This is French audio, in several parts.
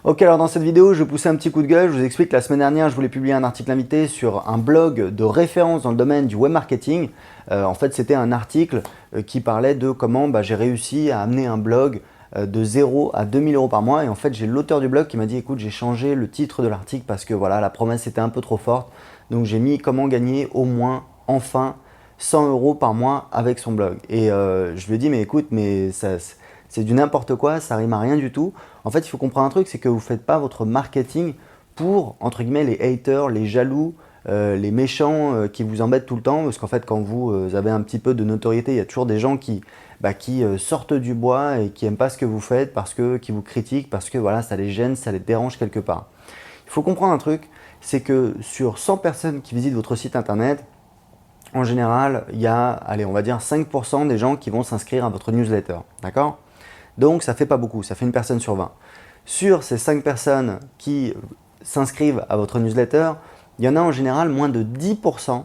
Ok, alors dans cette vidéo, je vais pousser un petit coup de gueule. Je vous explique que la semaine dernière, je voulais publier un article invité sur un blog de référence dans le domaine du web marketing. En fait, c'était un article qui parlait de comment j'ai réussi à amener un blog de 0 à 2000 euros par mois. Et en fait, j'ai l'auteur du blog qui m'a dit, écoute, j'ai changé le titre de l'article parce que voilà, la promesse était un peu trop forte. Donc, j'ai mis comment gagner au moins, enfin, 100 euros par mois avec son blog. Et je lui ai dit, mais écoute, mais ça, c'est du n'importe quoi, ça rime à rien du tout. En fait, il faut comprendre un truc, c'est que vous ne faites pas votre marketing pour, entre guillemets, les haters, les jaloux, les méchants qui vous embêtent tout le temps. Parce qu'en fait, quand vous avez un petit peu de notoriété, il y a toujours des gens qui sortent du bois et qui n'aiment pas ce que vous faites, qui vous critiquent, parce que voilà, ça les gêne, ça les dérange quelque part. Il faut comprendre un truc, c'est que sur 100 personnes qui visitent votre site internet, en général, il y a, allez, on va dire 5% des gens qui vont s'inscrire à votre newsletter. D'accord ? Donc, ça ne fait pas beaucoup, ça fait une personne sur 20. Sur ces 5 personnes qui s'inscrivent à votre newsletter, il y en a en général moins de 10%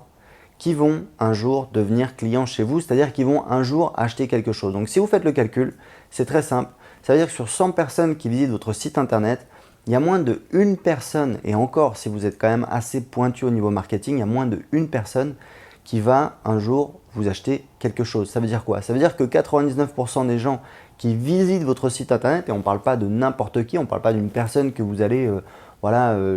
qui vont un jour devenir clients chez vous, c'est-à-dire qui vont un jour acheter quelque chose. Donc, si vous faites le calcul, c'est très simple. Ça veut dire que sur 100 personnes qui visitent votre site internet, il y a moins de 1 personne, et encore si vous êtes quand même assez pointu au niveau marketing, il y a moins de 1 personne qui va un jour vous acheter quelque chose. Ça veut dire quoi? Ça veut dire que 99% des gens qui visitent votre site internet, et on ne parle pas de n'importe qui, on ne parle pas d'une personne que vous allez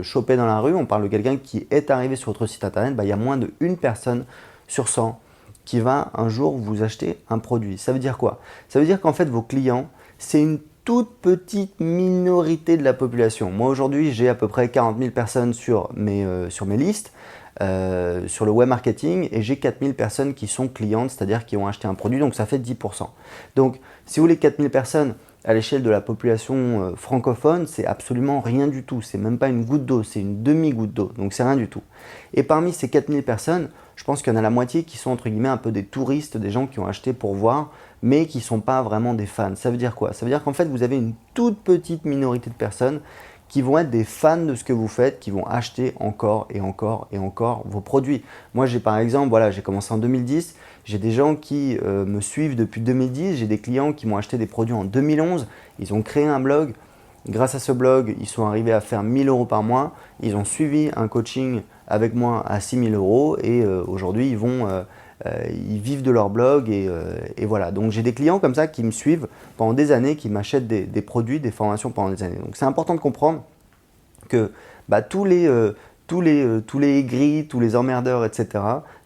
choper dans la rue, on parle de quelqu'un qui est arrivé sur votre site internet, il y a moins de 1 personne sur 100 qui va un jour vous acheter un produit. Ça veut dire quoi? Ça veut dire qu'en fait vos clients, c'est une toute petite minorité de la population. Moi aujourd'hui, j'ai à peu près 40 000 personnes sur mes listes. Sur le web marketing et j'ai 4000 personnes qui sont clientes, c'est-à-dire qui ont acheté un produit, donc ça fait 10%. Donc si vous voulez 4000 personnes à l'échelle de la population francophone, c'est absolument rien du tout, c'est même pas une goutte d'eau, c'est une demi-goutte d'eau, donc c'est rien du tout. Et parmi ces 4000 personnes, je pense qu'il y en a la moitié qui sont entre guillemets un peu des touristes, des gens qui ont acheté pour voir, mais qui ne sont pas vraiment des fans. Ça veut dire quoi? Ça veut dire qu'en fait vous avez une toute petite minorité de personnes qui vont être des fans de ce que vous faites, qui vont acheter encore et encore et encore vos produits. Moi, j'ai par exemple, voilà, j'ai commencé en 2010, j'ai des gens qui me suivent depuis 2010, j'ai des clients qui m'ont acheté des produits en 2011, ils ont créé un blog, grâce à ce blog, ils sont arrivés à faire 1000 euros par mois, ils ont suivi un coaching avec moi à 6000 euros et aujourd'hui, ils vivent de leur blog et voilà. Donc j'ai des clients comme ça qui me suivent pendant des années, qui m'achètent des produits, des formations pendant des années. Donc c'est important de comprendre que tous les aigris, tous les emmerdeurs, etc.,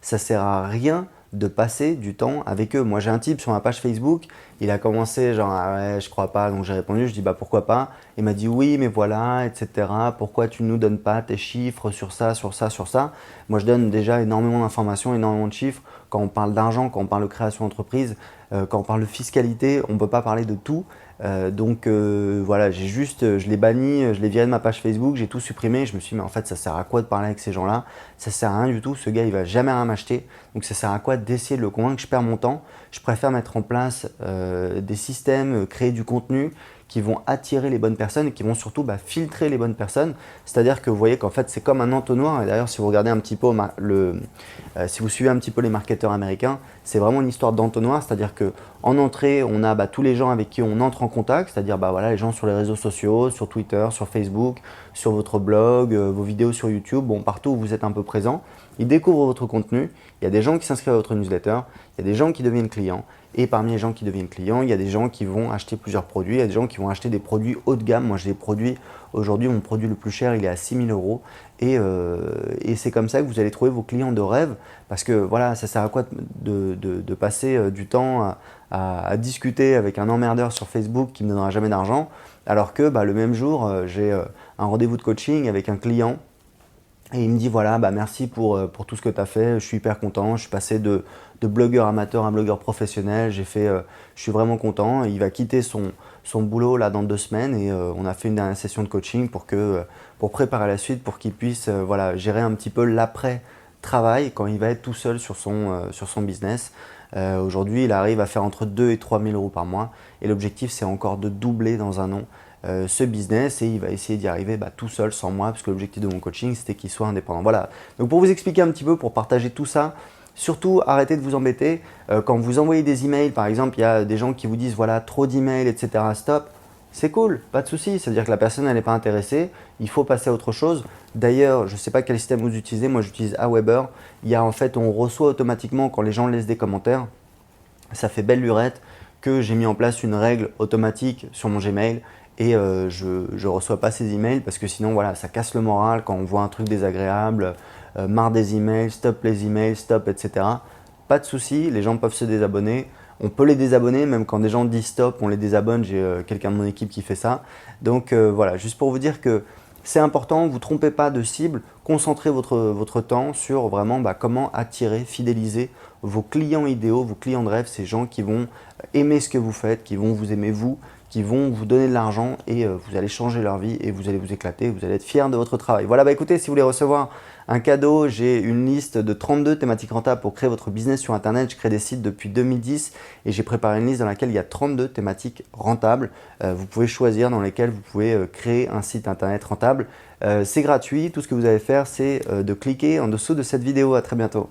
ça ne sert à rien de passer du temps avec eux. Moi j'ai un type sur ma page Facebook, il a commencé genre ah ouais je crois pas, donc j'ai répondu, je dis bah pourquoi pas. Il m'a dit oui mais voilà etc. Pourquoi tu ne nous donnes pas tes chiffres sur ça, sur ça, sur ça. Moi je donne déjà énormément d'informations, énormément de chiffres. Quand on parle d'argent, quand on parle de création d'entreprise, quand on parle de fiscalité, on ne peut pas parler de tout. Voilà, je l'ai banni, je l'ai viré de ma page Facebook, j'ai tout supprimé. Je me suis dit, mais en fait, ça sert à quoi de parler avec ces gens-là? Ça sert à rien du tout. Ce gars, il va jamais rien m'acheter. Donc, ça sert à quoi d'essayer de le convaincre? Je perds mon temps. Je préfère mettre en place des systèmes, créer du contenu qui vont attirer les bonnes personnes et qui vont surtout filtrer les bonnes personnes. C'est-à-dire que vous voyez qu'en fait, c'est comme un entonnoir. Et d'ailleurs, si vous regardez un petit peu si vous suivez un petit peu les marketeurs américains, c'est vraiment une histoire d'entonnoir. C'est-à-dire qu'en entrée, on a tous les gens avec qui on entre en contact, c'est-à-dire voilà, les gens sur les réseaux sociaux, sur Twitter, sur Facebook, sur votre blog, vos vidéos sur YouTube, partout où vous êtes un peu présent. Ils découvrent votre contenu, il y a des gens qui s'inscrivent à votre newsletter, il y a des gens qui deviennent clients et parmi les gens qui deviennent clients, il y a des gens qui vont acheter plusieurs produits, il y a des gens qui vont acheter des produits haut de gamme. Moi j'ai des produits, aujourd'hui mon produit le plus cher il est à 6000 euros et c'est comme ça que vous allez trouver vos clients de rêve parce que voilà, ça sert à quoi de passer du temps à discuter avec un emmerdeur sur Facebook qui ne me donnera jamais d'argent alors que le même jour j'ai un rendez-vous de coaching avec un client. Et il me dit voilà, merci pour tout ce que tu as fait, je suis hyper content, je suis passé de blogueur amateur à blogueur professionnel, je suis vraiment content. Et il va quitter son boulot là dans 2 semaines et on a fait une dernière session de coaching pour préparer la suite, pour qu'il puisse gérer un petit peu l'après-travail quand il va être tout seul sur son business. Aujourd'hui, il arrive à faire entre 2 et 3 000 euros par mois et l'objectif c'est encore de doubler dans un an ce business et il va essayer d'y arriver tout seul, sans moi, parce que l'objectif de mon coaching c'était qu'il soit indépendant. Voilà, donc pour vous expliquer un petit peu, pour partager tout ça, surtout arrêtez de vous embêter. Quand vous envoyez des emails, par exemple, il y a des gens qui vous disent voilà, trop d'emails, etc. Stop, c'est cool, pas de souci. Ça veut dire que la personne elle n'est pas intéressée, il faut passer à autre chose. D'ailleurs, je ne sais pas quel système vous utilisez, moi j'utilise Aweber. Il y a en fait, on reçoit automatiquement quand les gens laissent des commentaires. Ça fait belle lurette que j'ai mis en place une règle automatique sur mon Gmail et je ne reçois pas ces emails parce que sinon voilà, ça casse le moral quand on voit un truc désagréable, marre des emails, stop les emails, stop, etc. Pas de souci, les gens peuvent se désabonner. On peut les désabonner, même quand des gens disent stop, on les désabonne. J'ai quelqu'un de mon équipe qui fait ça. Donc voilà, juste pour vous dire que c'est important, vous ne trompez pas de cible, concentrez votre temps sur vraiment comment attirer, fidéliser vos clients idéaux, vos clients de rêve, ces gens qui vont aimer ce que vous faites, qui vont vous aimer vous, qui vont vous donner de l'argent et vous allez changer leur vie et vous allez vous éclater, vous allez être fiers de votre travail. Voilà, écoutez, si vous voulez recevoir un cadeau, j'ai une liste de 32 thématiques rentables pour créer votre business sur Internet. Je crée des sites depuis 2010 et j'ai préparé une liste dans laquelle il y a 32 thématiques rentables. Vous pouvez choisir dans lesquelles vous pouvez créer un site Internet rentable. C'est gratuit, tout ce que vous allez faire, c'est de cliquer en dessous de cette vidéo. À très bientôt.